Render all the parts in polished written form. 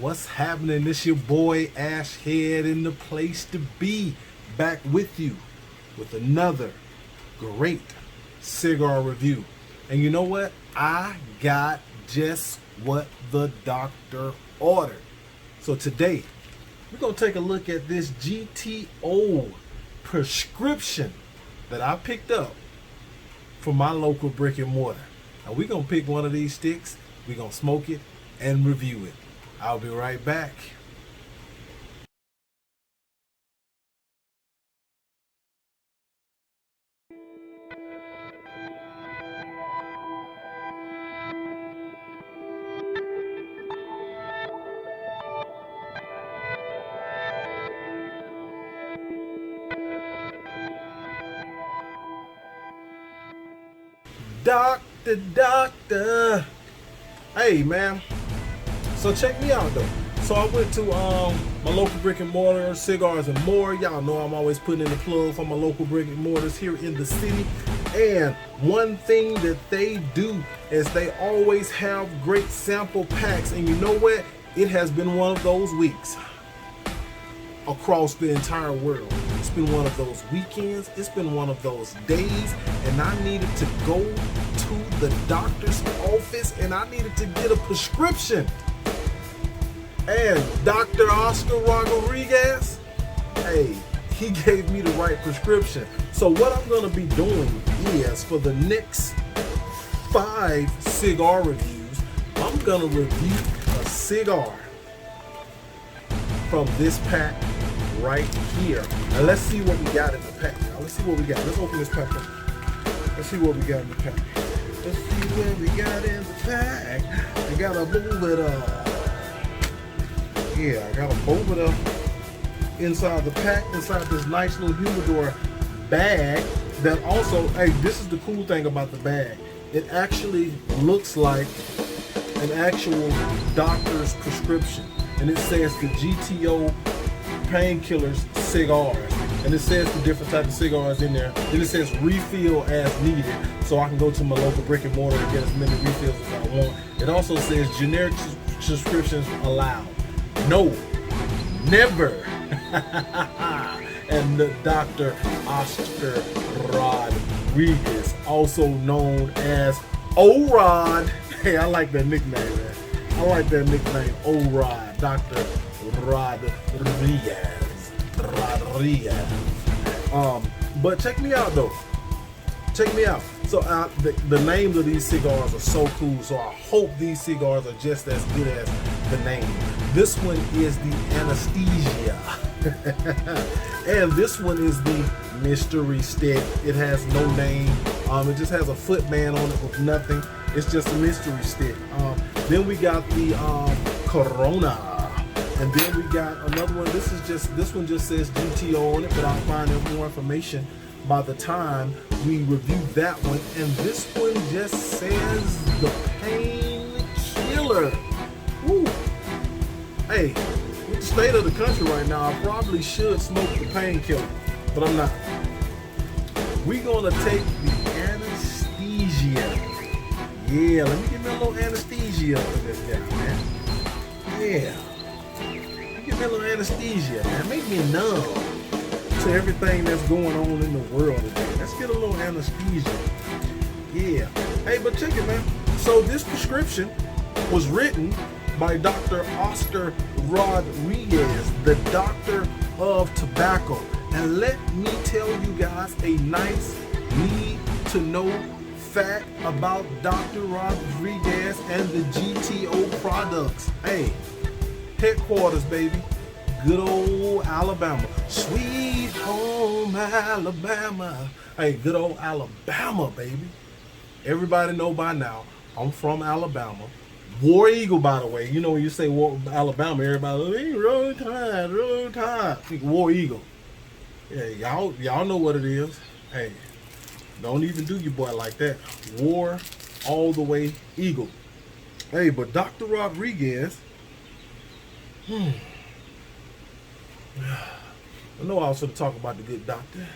What's happening? It's your boy Ashhead in the place to be, back with you with another great cigar review. And you know what? I got just what the doctor ordered. So today, we're going to take a look at this GTO prescription that I picked up from my local brick and mortar. Now we're going to pick one of these sticks, we're going to smoke it and review it. I'll be right back. Doctor. Hey, man. So check me out, though. So I went to my local brick and mortar, Cigars and More. Y'all know I'm always putting in the plug for my local brick and mortars here in the city. And one thing that they do is they always have great sample packs. And you know what? It has been one of those weeks across the entire world. It's been one of those weekends. It's been one of those days. And I needed to go to the doctor's office and I needed to get a prescription. And Dr. Oscar Rodriguez, hey, he gave me the right prescription. So what I'm going to be doing is, for the next 5 cigar reviews, I'm going to review a cigar from this pack right here. Now let's see what we got in the pack. Now let's see what we got. Let's open this pack up. Let's see what we got in the pack. Let's see what we got in the pack. I gotta move it up. Yeah, I gotta move it up inside the pack, inside this nice little humidor bag. That also, hey, this is the cool thing about the bag. It actually looks like an actual doctor's prescription. And it says the GTO painkillers cigars. And it says the different types of cigars in there. Then it says refill as needed. So I can go to my local brick and mortar and get as many refills as I want. It also says generic prescriptions allowed. No, never. And the Dr. Oscar Rodriguez, also known as O-Rod. Hey, I like that nickname, man. I like that nickname, O-Rod. Dr. Rodriguez. But check me out, though. Check me out. So the names of these cigars are so cool. So I hope these cigars are just as good as the name. This one is the Anesthesia. And this one is the mystery stick. It has no name. It just has a footband on it with nothing. It's just a mystery stick. Then we got the Corona. And then we got another one. This one just says GTO on it, but I'll find out more information by the time we review that one. And this one just says the painkiller. Woo. Hey, with the state of the country right now, I probably should smoke the painkiller, but I'm not. We're gonna take the Anesthesia. Yeah, let me give me a little anesthesia for this guy, man. Yeah. Give me a little anesthesia, man. Make me numb to everything that's going on in the world today. Let's get a little anesthesia. Yeah. Hey, but check it, man. So this prescription was written by Dr. Oscar Rodriguez, the doctor of tobacco. And let me tell you guys a nice need to know fact about Dr. Rodriguez and the GTO products. Hey, headquarters, baby. Good old Alabama. Sweet home Alabama. Hey, good old Alabama, baby. Everybody know by now, I'm from Alabama. War Eagle, by the way. You know when you say Alabama, everybody, roll tide, roll tide. War Eagle. Yeah, y'all know what it is. Hey, don't even do your boy like that. War all the way Eagle. Hey, but Dr. Rodriguez, I know I was going to talk about the good doctor.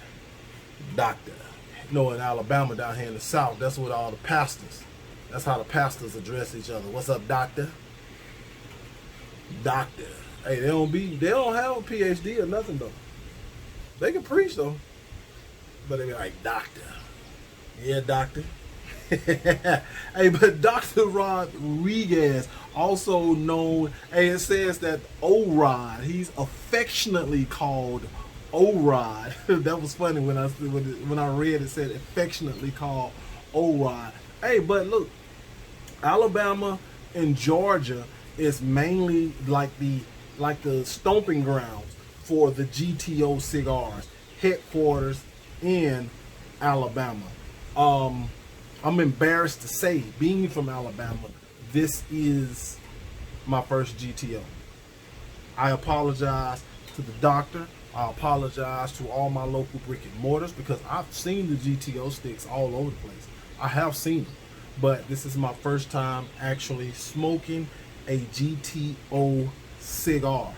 Doctor. You know, in Alabama down here in the South, that's what all the pastors, that's how the pastors address each other. What's up, doctor? Doctor. Hey, they don't have a PhD or nothing though. They can preach though, but they be like doctor. Yeah, doctor. Hey, but Dr. Rodriguez, also known, hey, it says that O-Rod, he's affectionately called O-Rod. That was funny when I read it said affectionately called O-Rod. Hey, but look, Alabama and Georgia is mainly like the stomping grounds for the GTO cigars, headquarters in Alabama. I'm embarrassed to say, being from Alabama, this is my first GTO. I apologize to the doctor. I apologize to all my local brick and mortars because I've seen the GTO sticks all over the place. I have seen them, but this is my first time actually smoking a GTO cigar.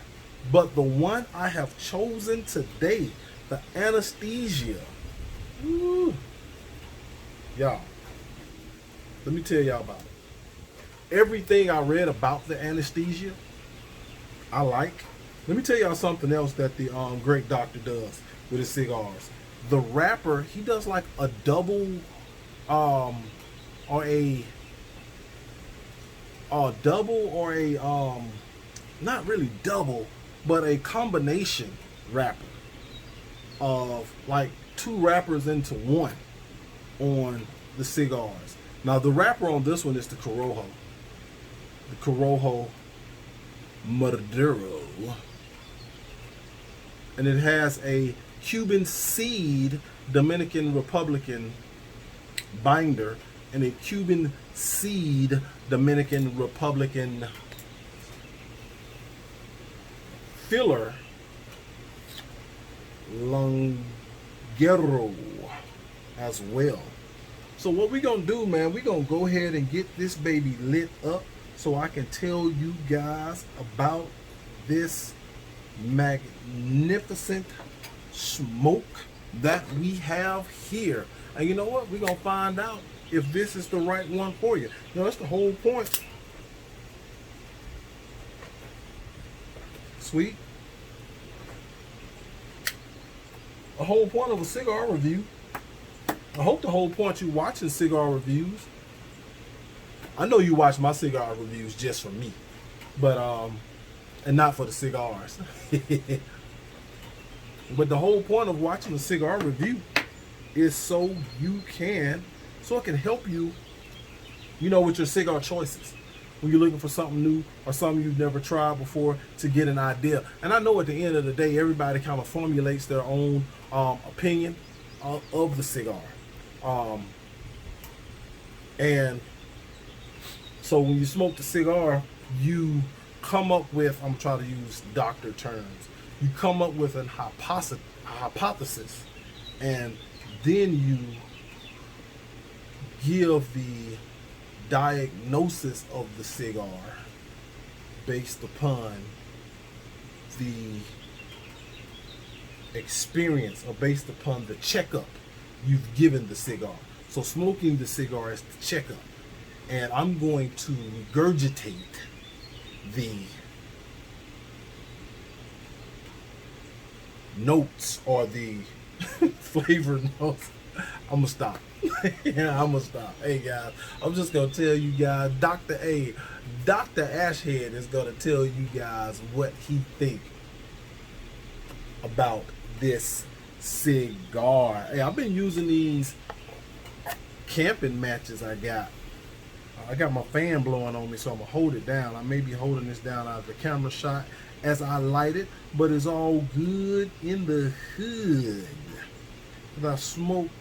But the one I have chosen today, the Anesthesia, woo, y'all, let me tell y'all about it. Everything I read about the Anesthesia, I like. Let me tell y'all something else that the great doctor does with his cigars. The wrapper, he does like a double, or a not really double, but a combination wrapper of like two wrappers into one on the cigars. Now the wrapper on this one is the Corojo Maduro, and it has a Cuban seed Dominican Republican binder and a Cuban seed Dominican Republican filler Longuero as well. So what we gonna do, man, we gonna go ahead and get this baby lit up so I can tell you guys about this magnificent smoke that we have here. And you know what? We're gonna find out if this is the right one for you. You know, that's the whole point. Sweet. The whole point of a cigar review. I hope the whole point you watching cigar reviews. I know you watch my cigar reviews just for me, but and not for the cigars. But the whole point of watching a cigar review is so it can help you, you know, with your cigar choices. When you're looking for something new or something you've never tried before, to get an idea. And I know at the end of the day, everybody kind of formulates their own opinion of the cigar. And so when you smoke the cigar, you come up with, I'm trying to use doctor terms, you come up with a hypothesis, and then you give the diagnosis of the cigar based upon the experience or based upon the checkup you've given the cigar. So smoking the cigar is the checkup, and I'm going to regurgitate the notes or the flavor notes. I'm gonna stop. Yeah, I'm gonna stop. Hey guys, I'm just gonna tell you guys, Dr. Ashhead is gonna tell you guys what he think about this cigar. Hey, I've been using these camping matches I got. I got my fan blowing on me, so I'm gonna hold it down. I may be holding this down out of the camera shot as I light it, but it's all good in the hood. And I smoked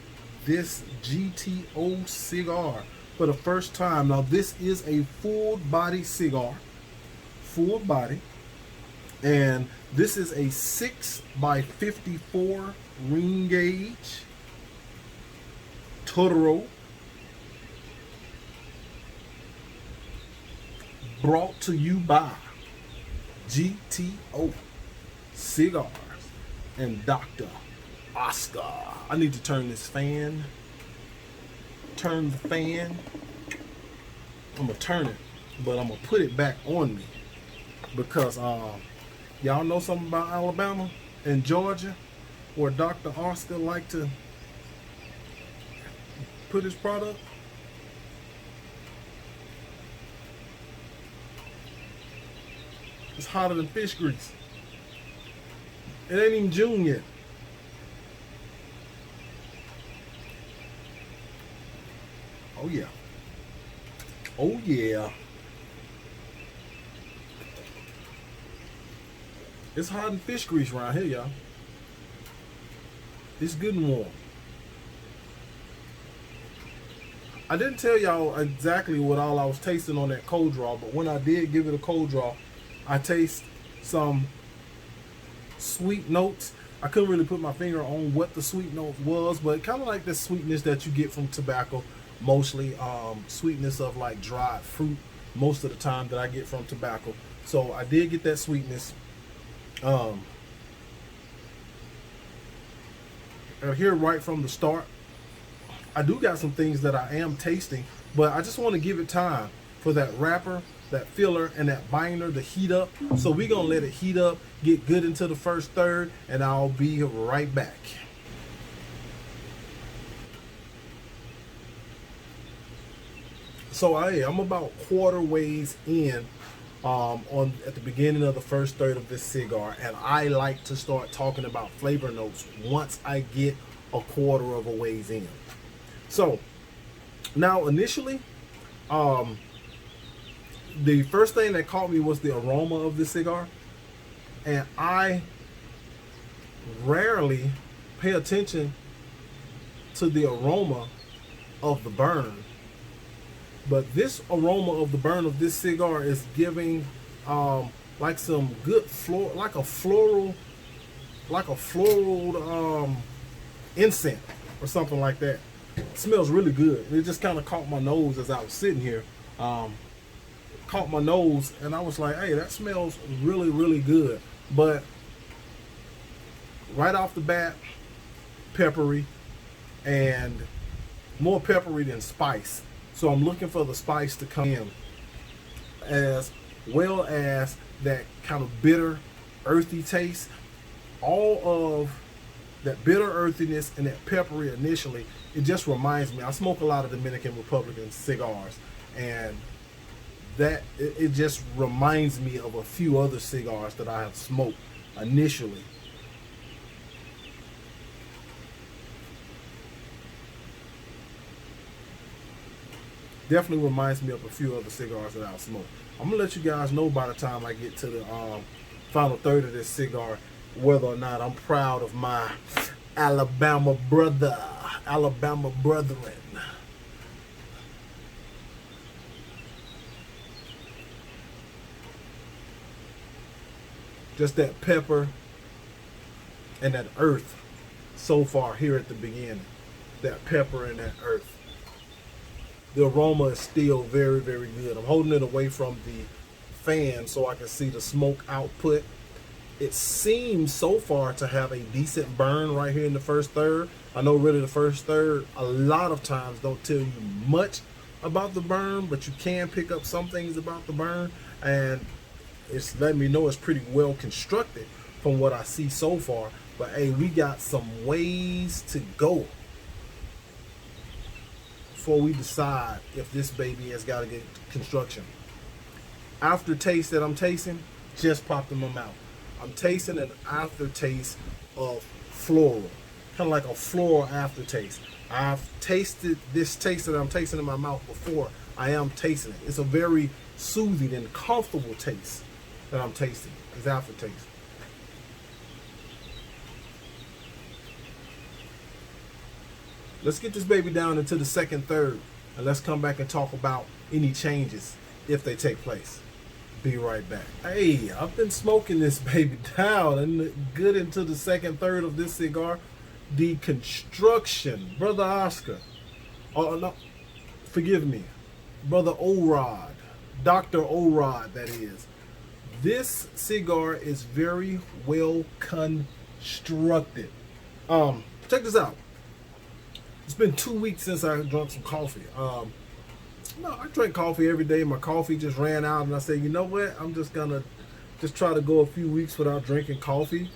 this GTO cigar for the first time. Now this is a full body cigar, full body, and this is a 6x54 ring gauge Toro, brought to you by GTO Cigars and Dr. Oscar. I need to turn this fan. Turn the fan. I'm gonna turn it, but I'm gonna put it back on me because y'all know something about Alabama and Georgia, where Dr. Oscar like to put his product. It's hotter than fish grease. It ain't even June yet. Oh yeah. Oh yeah. It's hot than fish grease around here, y'all. It's good and warm. I didn't tell y'all exactly what all I was tasting on that cold draw, but when I did give it a cold draw, I taste some sweet notes. I couldn't really put my finger on what the sweet note was, but kind of like the sweetness that you get from tobacco, mostly sweetness of like dried fruit most of the time that I get from tobacco. So I did get that sweetness. Here right from the start, I do got some things that I am tasting, but I just want to give it time for that wrapper, that filler, and that binder to heat up. So we're gonna let it heat up, get good into the first third, and I'll be right back. So I'm about quarter ways in at the beginning of the first third of this cigar, and I like to start talking about flavor notes once I get a quarter of a ways in. So now initially, the first thing that caught me was the aroma of this cigar, and I rarely pay attention to the aroma of the burn, but this aroma of the burn of this cigar is giving like some good like a floral incense or something like that. It smells really good. It just kind of caught my nose as I was sitting here. Caught my nose, and I was like, hey, that smells really, really good. But right off the bat, peppery, and more peppery than spice. So I'm looking for the spice to come in, as well as that kind of bitter, earthy taste. All of that bitter earthiness and that peppery initially, it just reminds me, I smoke a lot of Dominican Republican cigars, and that it just reminds me of a few other cigars that I have smoked initially. Definitely reminds me of a few other cigars that I've smoked. I'm gonna let you guys know by the time I get to the final third of this cigar whether or not I'm proud of my Alabama brethren. Just that pepper and that earth so far here at the beginning. That pepper and that earth. The aroma is still very, very good. I'm holding it away from the fan so I can see the smoke output. It seems so far to have a decent burn right here in the first third. I know really the first third a lot of times don't tell you much about the burn, but you can pick up some things about the burn, and it's letting me know it's pretty well constructed from what I see so far. But hey, we got some ways to go before we decide if this baby has got a good construction. Aftertaste that I'm tasting just popped in my mouth. I'm tasting an aftertaste of floral, kind of like a floral aftertaste. I've tasted this taste that I'm tasting in my mouth before. I am tasting it. It's a very soothing and comfortable taste that I'm tasting. It's aftertaste. Let's get this baby down into the second third, and let's come back and talk about any changes if they take place. Be right back. Hey, I've been smoking this baby down and good into the second third of this cigar. The construction, Brother Oscar, oh no, forgive me, Brother Orod, Dr. Orod, that is. This cigar is very well constructed. Check this out. It's been 2 weeks since I drank some coffee. No, I drink coffee every day. My coffee just ran out, and I said, you know what? I'm just gonna just try to go a few weeks without drinking coffee.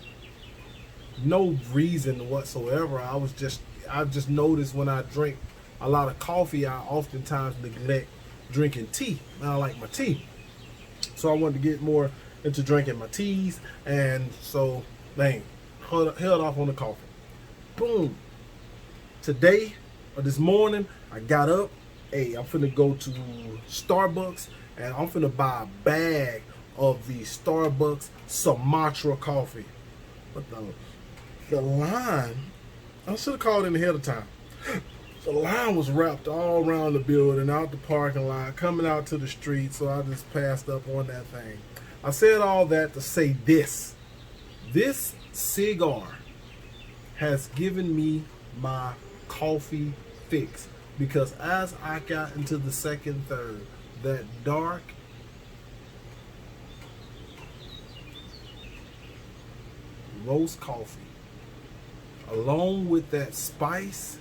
No reason whatsoever. I've just noticed when I drink a lot of coffee, I oftentimes neglect drinking tea. I like my tea. So I wanted to get more into drinking my teas, and so bang, held off on the coffee. Boom. Today or this morning, I got up. Hey, I'm finna go to Starbucks and I'm finna buy a bag of the Starbucks Sumatra coffee. But the line, I should have called in ahead of time. The line was wrapped all around the building, out the parking lot, coming out to the street, so I just passed up on that thing. I said all that to say this. This cigar has given me my coffee fix, because as I got into the second third, that dark roast coffee along with that spice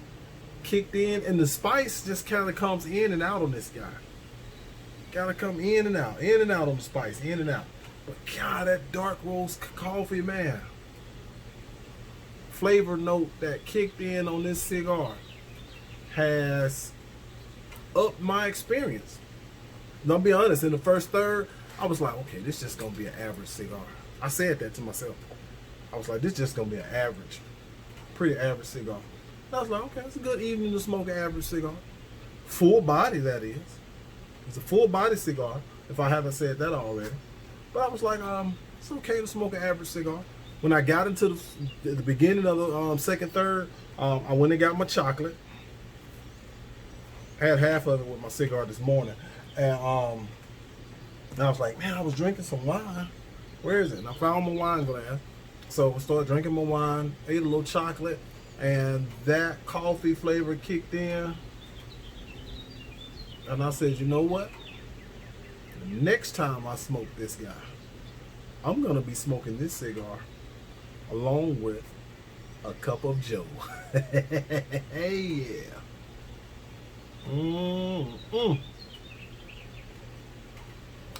kicked in, and the spice just kind of comes in and out on this guy. Gotta come in and out on the spice, in and out. But God, that dark roast coffee, man. Flavor note that kicked in on this cigar has upped my experience. And I'll be honest, in the first third, I was like, okay, this just gonna be an average cigar. I said that to myself. I was like, this just gonna be an average, pretty average cigar. I was like, okay, it's a good evening to smoke an average cigar. Full body, that is. It's a full body cigar, if I haven't said that already. But I was like, it's okay to smoke an average cigar. When I got into the beginning of the second third, I went and got my chocolate. I had half of it with my cigar this morning. And I was like, man, I was drinking some wine. Where is it? And I found my wine glass. So I started drinking my wine, ate a little chocolate, and that coffee flavor kicked in. And I said, you know what? The next time I smoke this guy, I'm going to be smoking this cigar along with a cup of Joe. Hey, yeah.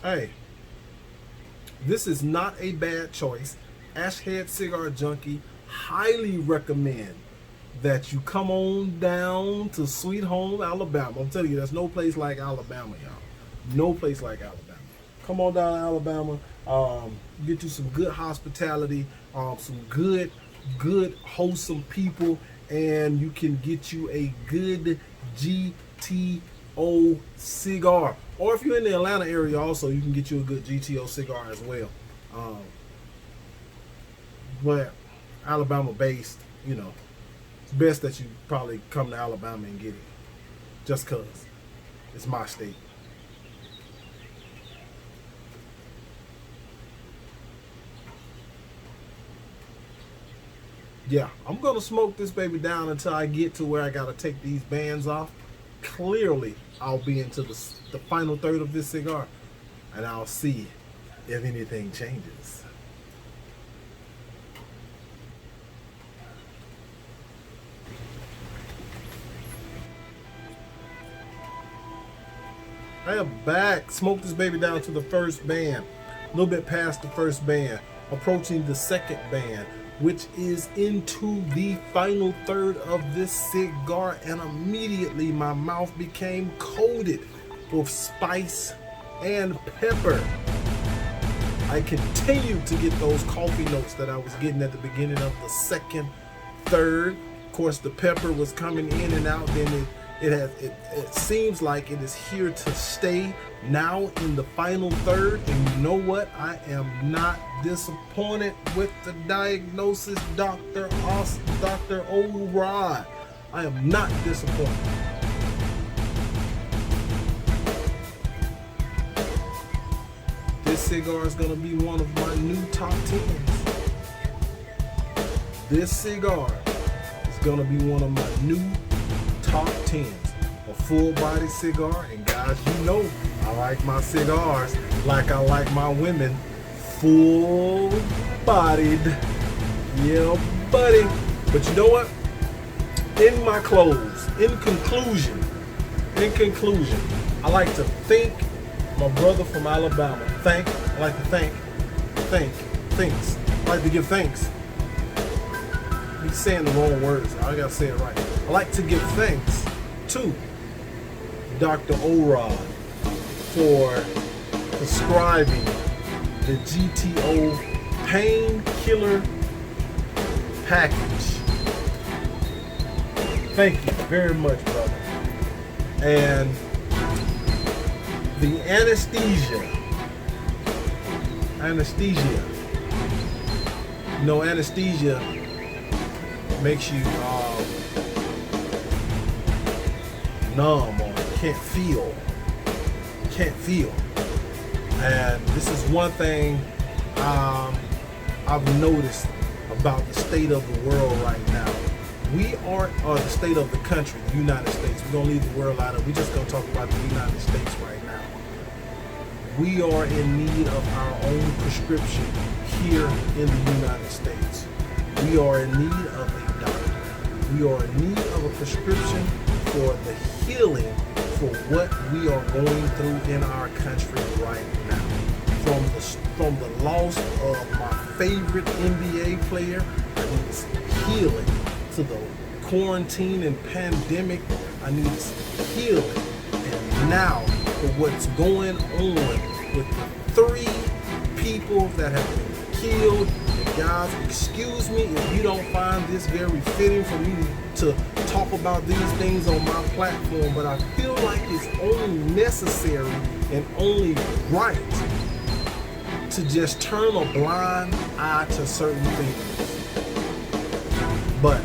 Hey, this is not a bad choice. Ashhead Cigar Junkie highly recommend that you come on down to Sweet Home, Alabama. I'm telling you, there's no place like Alabama, y'all. No place like Alabama. Come on down to Alabama. Get you some good hospitality, some good, wholesome people, and you can get you a good GTO cigar. Or if you're in the Atlanta area also, you can get you a good GTO cigar as well. But Alabama based, you know, it's best that you probably come to Alabama and get it. Just cause it's my state. Yeah, I'm gonna smoke this baby down until I get to where I gotta take these bands off. Clearly, I'll be into the final third of this cigar, and I'll see if anything changes. I am back. Smoked this baby down to the first band. A little bit past the first band. Approaching the second band, which is into the final third of this cigar, and immediately my mouth became coated with spice and pepper. I continued to get those coffee notes that I was getting at the beginning of the second third. Of course, the pepper was coming in and out. Then it seems like it is here to stay now in the final third. And you know what? I am not disappointed with the diagnosis, Dr. O'Rod. I am not disappointed. This cigar is going to be one of my new top 10s. This cigar is going to be one of my new top 10s. A full body cigar, and guys, you know I like my cigars like I like my women, full bodied. Yeah, buddy. But you know what? In my close, in conclusion, I like to thank my brother from Alabama. I like to thank thanks. I like to give thanks. He's saying the wrong words. I gotta say it right. I like to give thanks to Dr. Orod for prescribing the GTO painkiller package. Thank you very much, brother. And the anesthesia. You know, anesthesia makes you numb or can't feel. And this is one thing I've noticed about the state of the world right now. We are the state of the country, the United States. We're gonna leave the world out of it. We're just gonna talk about the United States right now. We are in need of our own prescription here in the United States. We are in need of a doctor. We are in need of a prescription for the healing for what we are going through in our country right now. From the loss of my favorite NBA player, I need healing. To the quarantine and pandemic, I need healing. And now for what's going on with the 3 people that have been killed. And guys, excuse me if you don't find this very fitting for me to talk about these things on my platform, but I feel like it's only necessary and only right to just turn a blind eye to certain things. But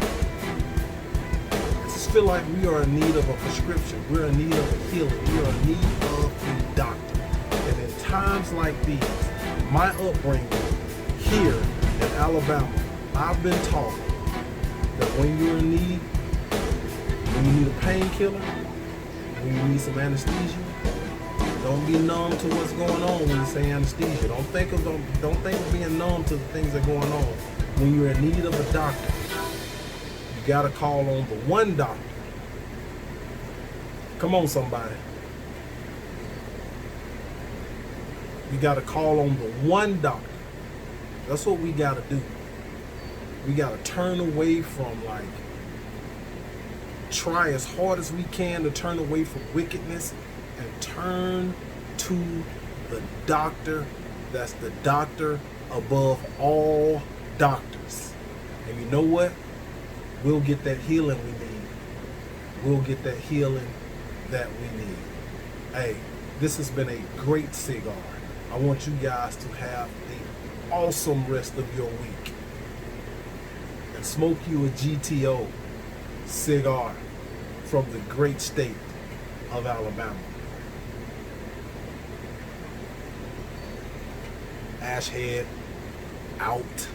I just feel like we are in need of a prescription. We're in need of a healing. We are in need of a doctor. And in times like these, my upbringing here in Alabama, I've been taught that when you're in need, when you need a painkiller, when you need some anesthesia, don't be numb to what's going on when you say anesthesia. Don't think of being numb to the things that are going on. When you're in need of a doctor, you gotta call on the one doctor. Come on, somebody. You gotta call on the one doctor. That's what we gotta do. We gotta turn away from try as hard as we can to turn away from wickedness and turn to the doctor that's the doctor above all doctors. And you know what? We'll get that healing we need. We'll get that healing that we need. Hey, this has been a great cigar. I want you guys to have an awesome rest of your week. And smoke you a GTO cigar from the great state of Alabama. Ashhead out.